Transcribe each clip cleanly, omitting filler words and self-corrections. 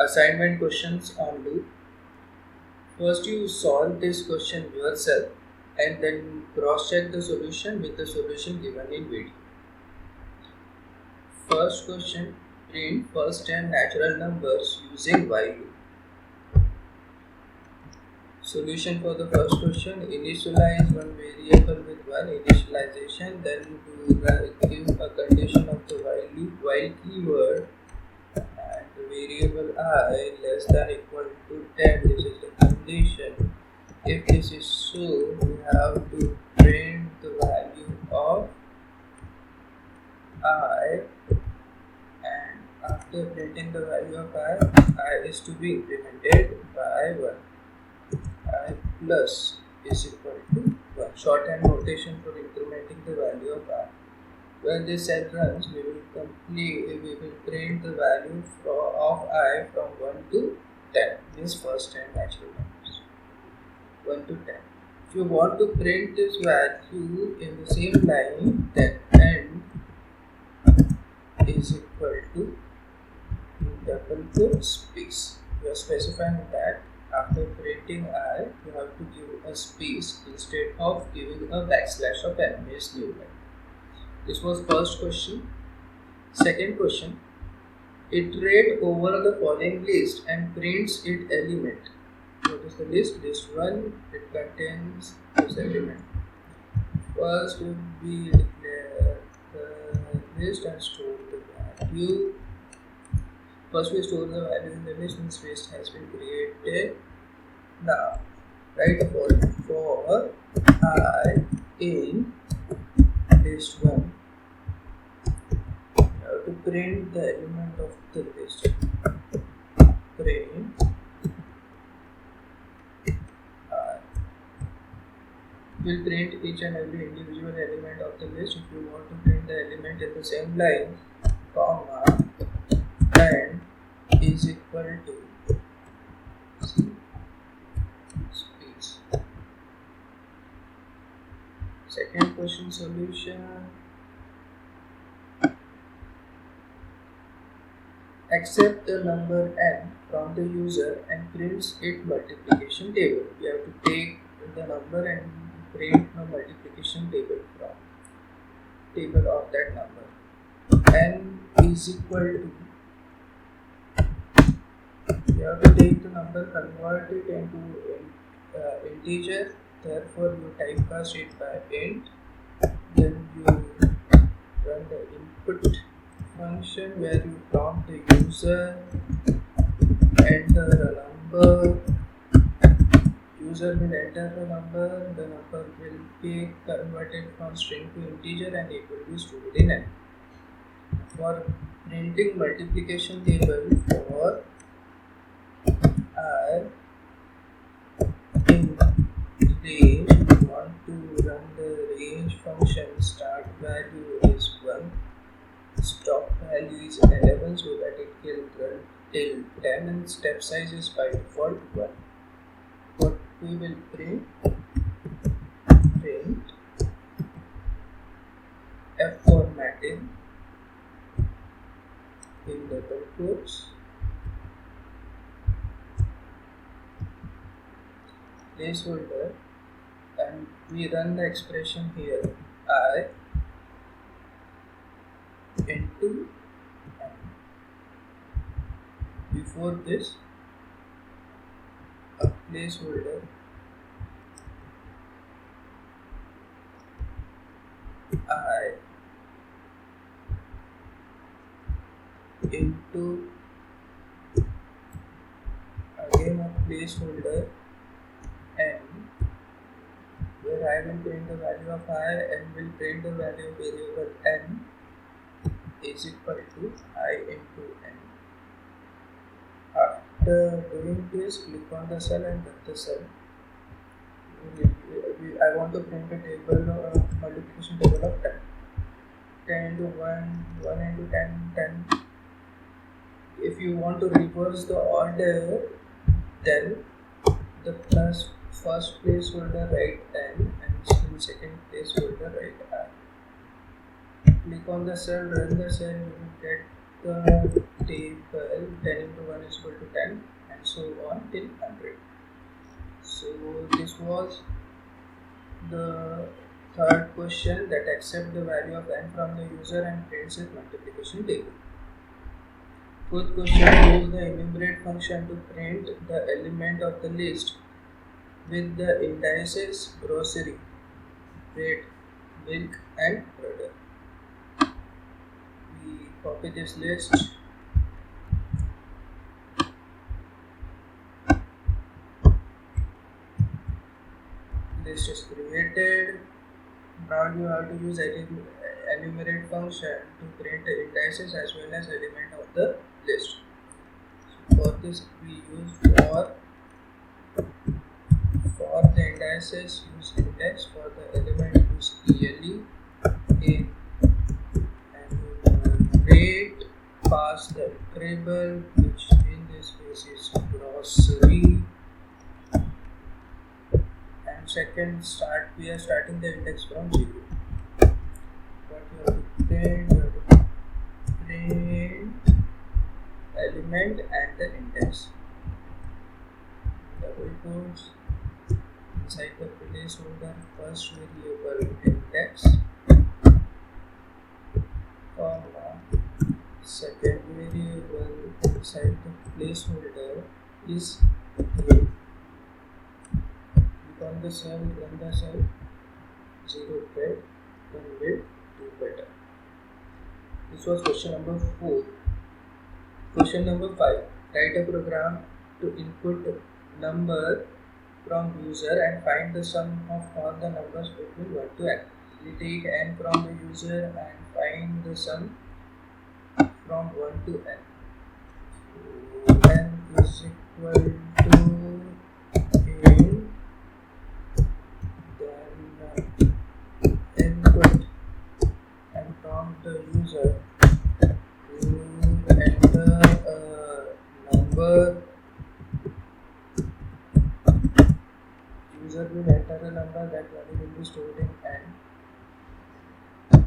Assignment questions on loop. First, you solve this question yourself and then cross-check the solution with the solution given in video. First question, print first 10 natural numbers using while loop. Solution for the first question, initialize one variable with one initialization, then to give a condition of the while loop, while keyword and the variable I less than equal to 10. This is the condition. If this is so, we have to print the value of I, and after printing the value of I is to be incremented by 1. I plus is equal to 1. Shorthand notation for incrementing the value of I. When this cell runs, we will print the value of I from 1 to 10. This first 10 natural numbers. 1 to 10. If you want to print this value in the same line, then end is equal to double quote space. We are specifying that after printing I, you have to give a space instead of giving a backslash of enemies new line. This was first question. Second question, iterate over the following list and prints its element. What is the list? List 1, it contains this element. First, we declare the list and store the value. First, we store the value in the list and space has been created. Now, write for I in list 1. You have to print the element of the list. Print I. We'll print each and every individual element of the list. If you want to print the element in the same line, comma, and is equal to space. Second question solution. Accept the number n from the user and prints its multiplication table. We have to take the number and print a multiplication table from table of that number. N is equal to, you have to take the number, convert it into integer, therefore you typecast it by int, then you run the input function where you prompt the user, enter a number, user will enter the number will be converted from string to integer and it will be stored in n. For printing multiplication table for I in range, we want to run the range function. Start value is 1, stop value is 11 so that it will run till 10 and step size is by default 1. What we will print F formatting in double quotes placeholder, and we run the expression here I into n. Before this, a placeholder I into again a placeholder n, where I will print the value of I and will print the value of variable n is equal to I into n. After doing this, click on the cell and run the cell. I want to print a table, multiplication table of 10. 10 into 1, 1 into 10, 10. If you want to reverse the order, then the first placeholder write n and in second placeholder write I. Click on the cell, run the cell, you will get the table 10 into 1 is equal to 10 and so on till 100. So this was the third question, that accept the value of n from the user and prints its multiplication table. Fourth question, use the enumerate function to print the element of the list with the indices grocery, bread, milk and butter. We copy this list. List is created. Now you have to use enumerate function to print the indices as well as element of the list. So for this we use for the indices use index, for the element use ELE, in enumerate pass the variable which in this case is grocery, and second we are starting the index from 0. What you have to print, element and the index. Double quotes inside the placeholder first variable index, comma second variable inside the placeholder is a. Click on the cell, run the cell, 0 bread, 1 bit, 2 better. This was question number 4. Question number 5. Write a program to input number from user and find the sum of all the numbers between 1 to n. We take n from the user and find the sum from 1 to n. So n is equal to a, then input and prompt the user to enter a number. User will enter a number, that value will be stored in n. To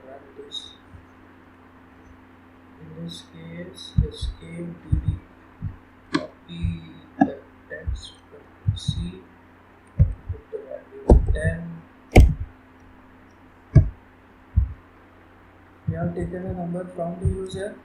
run this. In this case, escape delete, copy the text from C, put the value 10. You have taken a number from the user.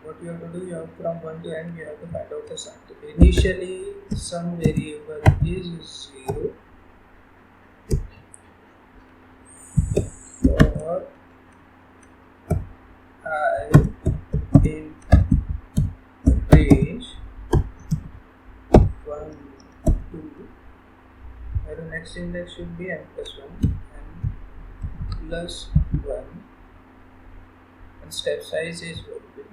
What you have to do, you have from 1 to n, you have to find out the sum. Initially, some variable is 0. For I in range 1, 2, where the next index should be n plus 1 and plus 1, and step size is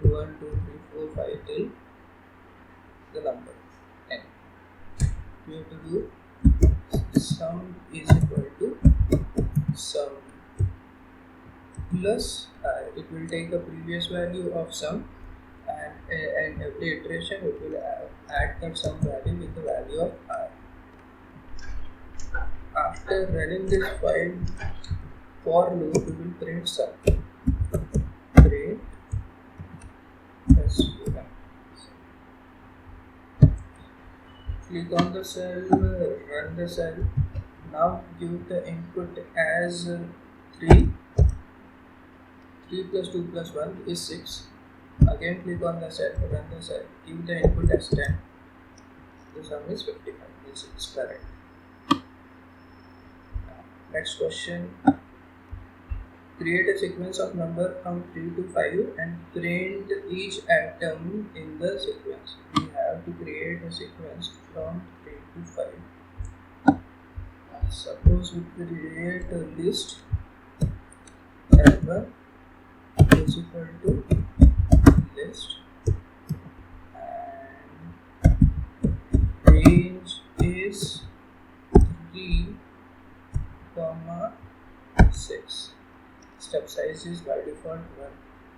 1, 2, 3, 4, 5 till the number n. You have to do sum is equal to sum plus it will take the previous value of sum and every iteration it will add that sum value with the value of r. After running this file for loop, we will print sum. Print sum. Click on the cell, run the cell. Now give the input as 3. 3 plus 2 plus 1 is 6. Again click on the cell, run the cell. Give the input as 10. The sum is 55. This is correct. Next question. Create a sequence of number from 3 to 5 and print each atom in the sequence. We have to create a sequence from 3 to 5. Suppose we create a list L1 is equal to list and range is 3, 6. Step size is by default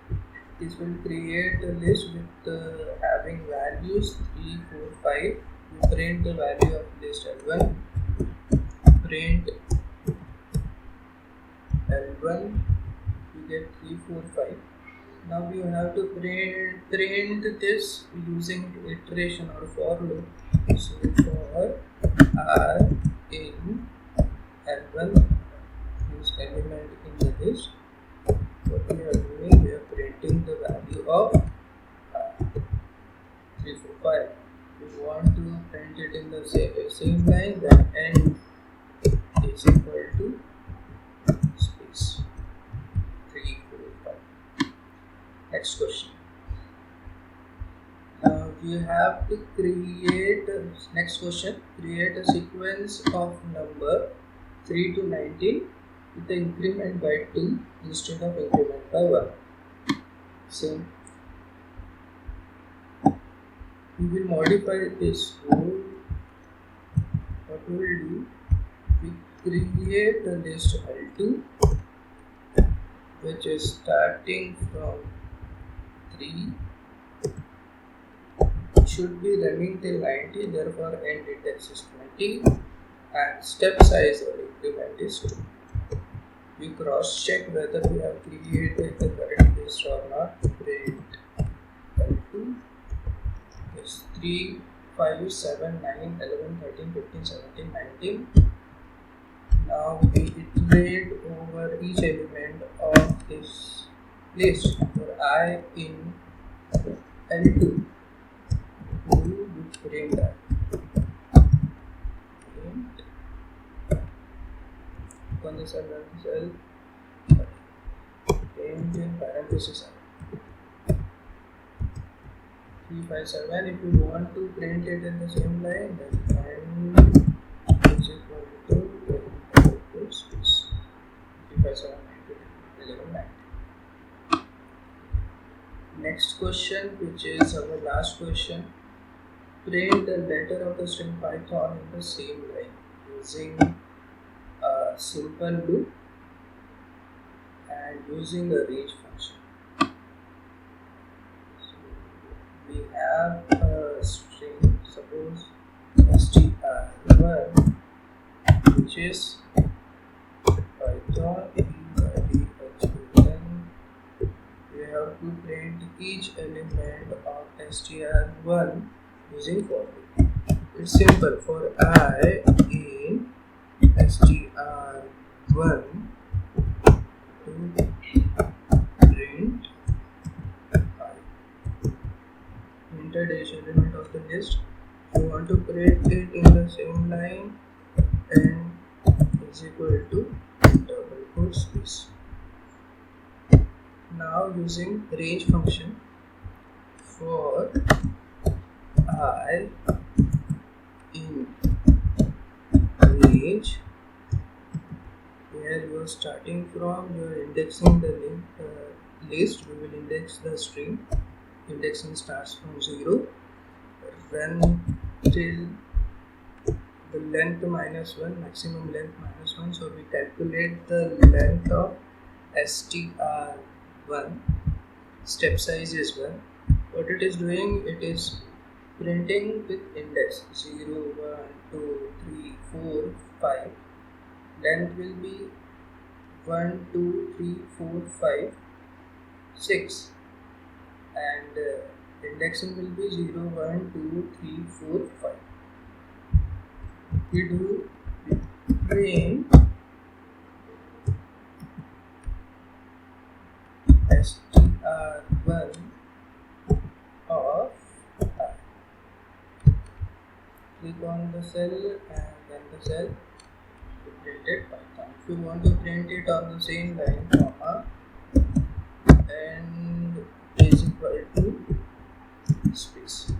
1. This will create a list with having values 3, 4, 5. You print the value of list L1, print L1, you get 3, 4, 5. Now you have to print this using iteration or for loop. So for r in L1 use element in the list. What we are doing, we are printing the value of 3, 4, 5. We want to print it in the same line, then n is equal to space 3, 4, 5. Next question. Now you have to create next question. Create a sequence of number 3 to 19 with the increment by 2 instead of increment by 1. Same. We will modify this rule. What we will do? We create a list L2 which is starting from 3, should be running till 90, therefore end index is 20 and step size or increment is 2. We cross check whether we have created the correct list or not. Print L2 is 3, 5, 7, 9, 11, 13, 15, 17, 19. Now we iterate over each element of this list for I in L2. We print that. On the cell, print in parenthesis 3, 5, 7. If you want to print it in the same line, then n is equal to space 3, 5, 7, 9, 11, 9. Next question, which is our last question. Print the letter of the string Python in the same line using a simple loop and using a range function. So we have a string, suppose str1, which is Python then we have to print each element of str1 using for loop. It's simple. For I in str1 to print I. Entered each element of the list. If you want to print it in the same line, n is equal to double quote space. Now using range function for I in range, where you are starting from, you are indexing the list. We will index the string. Indexing starts from 0, run till the length minus 1, maximum length minus 1. So we calculate the length of str1. Step size is 1. What it is doing, it is printing with index 0, 1, 2, 3, 4, 5. Length will be 1, 2, 3, 4, 5, 6. And indexing will be 0, 1, 2, 3, 4, 5. We do print str1 of I. Click on the cell and then the cell to print it Python. If you want to print it on the same line, comma, and is equal to space.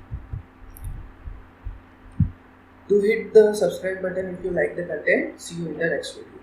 Do hit the subscribe button if you like the content. See you in the next video.